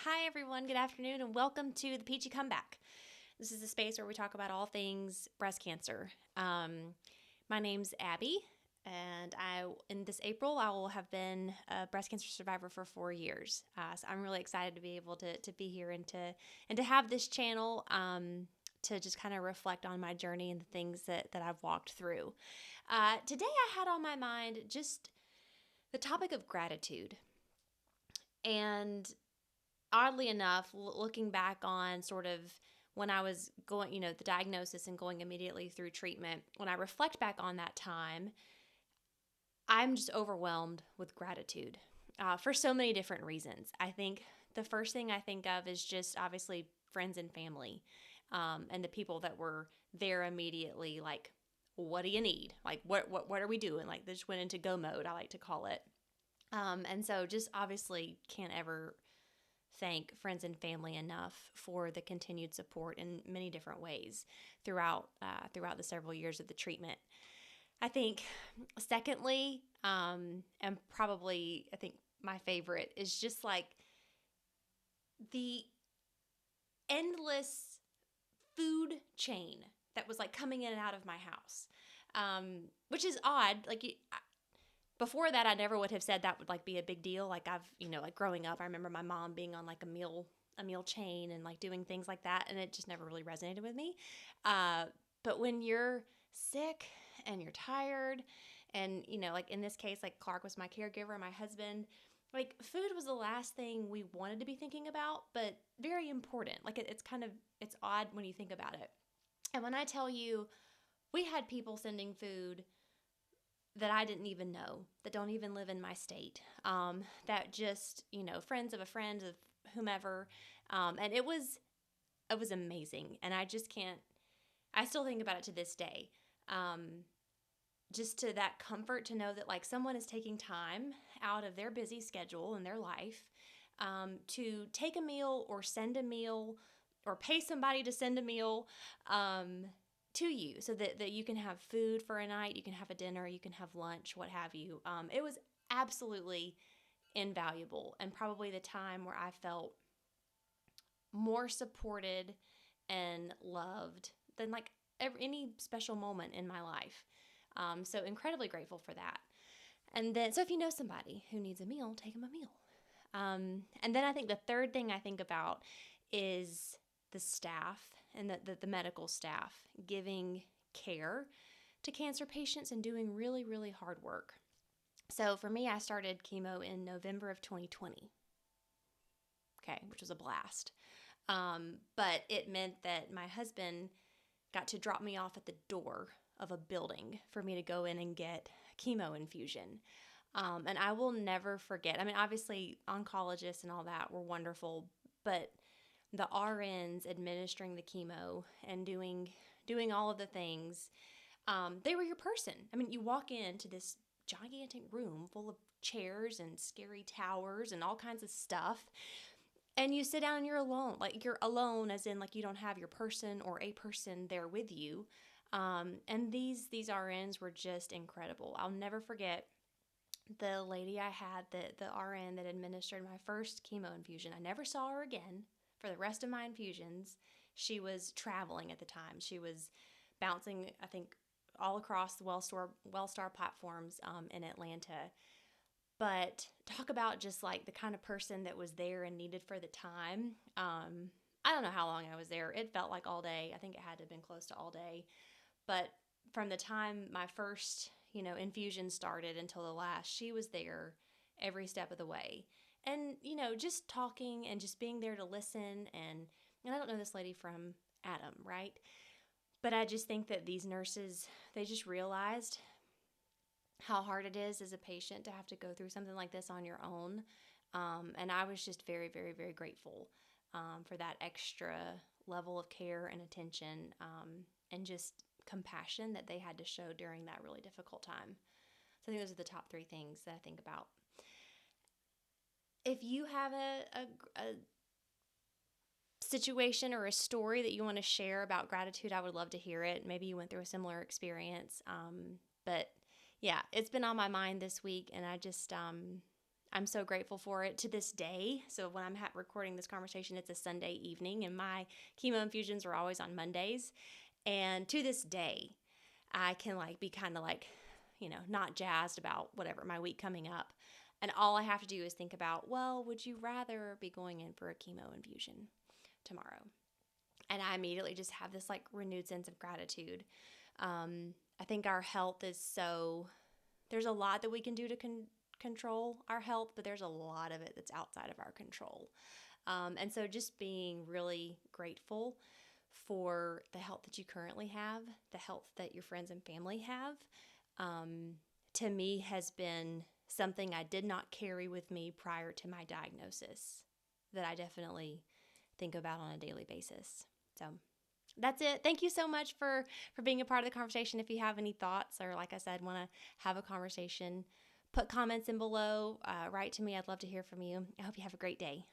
Hi, everyone. Good afternoon, and welcome to the Peachy Comeback. This is a space where we talk about all things breast cancer. My name's Abby, and in this April I will have been a breast cancer survivor for 4 years. So I'm really excited to be able to be here and to have this channel to just kind of reflect on my journey and the things that I've walked through. Today I had on my mind just the topic of gratitude. And oddly enough, looking back on sort of when I was going, the diagnosis and going immediately through treatment, when I reflect back on that time, I'm just overwhelmed with gratitude for so many different reasons. I think the first thing I think of is just obviously friends and family, and the people that were there immediately. Like, what do you need? Like, what are we doing? Like, they just went into go mode, I like to call it. And so just obviously can't ever thank friends and family enough for the continued support in many different ways throughout the several years of the treatment. I think, secondly, and probably I think my favorite is just like the endless food chain that was like coming in and out of my house, which is odd. Before that, I never would have said that would like be a big deal. Like like growing up, I remember my mom being on like a meal chain and like doing things like that, and it just never really resonated with me. But when you're sick and you're tired, and like in this case, like Clark was my caregiver, my husband. Like, food was the last thing we wanted to be thinking about, but very important. Like, it's odd when you think about it. And when I tell you, we had people sending food that I didn't even know, that don't even live in my state, that just, friends of a friend of whomever. And it was amazing. And I just can't, I still think about it to this day. Just to that comfort to know that like someone is taking time out of their busy schedule in their life, to take a meal or send a meal or pay somebody to send a meal, to you, so that you can have food for a night, you can have a dinner, you can have lunch, what have you. It was absolutely invaluable, and probably the time where I felt more supported and loved than like any special moment in my life. So incredibly grateful for that. And then, so if you know somebody who needs a meal, take them a meal. And then I think the third thing I think about is the staff and the medical staff giving care to cancer patients and doing really, really hard work. So for me, I started chemo in November of 2020, okay, which was a blast. But it meant that my husband got to drop me off at the door of a building for me to go in and get chemo infusion. And I will never forget. I mean, obviously, oncologists and all that were wonderful, but the RNs administering the chemo and doing all of the things, they were your person. I mean, you walk into this gigantic room full of chairs and scary towers and all kinds of stuff, and you sit down and you're alone. Like, you're alone as in like you don't have your person or a person there with you. And these RNs were just incredible. I'll never forget the lady I had, the RN that administered my first chemo infusion. I never saw her again for the rest of my infusions. She was traveling at the time. She was bouncing, I think, all across the Wellstar platforms, in Atlanta. But talk about just like the kind of person that was there and needed for the time. I don't know how long I was there. It felt like all day. I think it had to have been close to all day. But from the time my first, infusion started until the last, she was there every step of the way. And, just talking and just being there to listen. And I don't know this lady from Adam, right? But I just think that these nurses, they just realized how hard it is as a patient to have to go through something like this on your own. And I was just very, very, very grateful, for that extra level of care and attention, and just compassion that they had to show during that really difficult time. So I think those are the top three things that I think about. If you have a situation or a story that you want to share about gratitude, I would love to hear it. Maybe you went through a similar experience. But yeah, it's been on my mind this week, and I just, I'm so grateful for it to this day. So when I'm recording this conversation, it's a Sunday evening, and my chemo infusions are always on Mondays. And to this day, I can like be kind of like, not jazzed about whatever my week coming up. And all I have to do is think about, well, would you rather be going in for a chemo infusion tomorrow? And I immediately just have this like renewed sense of gratitude. I think our health is there's a lot that we can do to control our health, but there's a lot of it that's outside of our control. And so just being really grateful for the health that you currently have, the health that your friends and family have, um, to me has been something I did not carry with me prior to my diagnosis that I definitely think about on a daily basis. So that's it. Thank you so much for being a part of the conversation. If you have any thoughts or, like I said, want to have a conversation, put comments in below. Write to me. I'd love to hear from you. I hope you have a great day.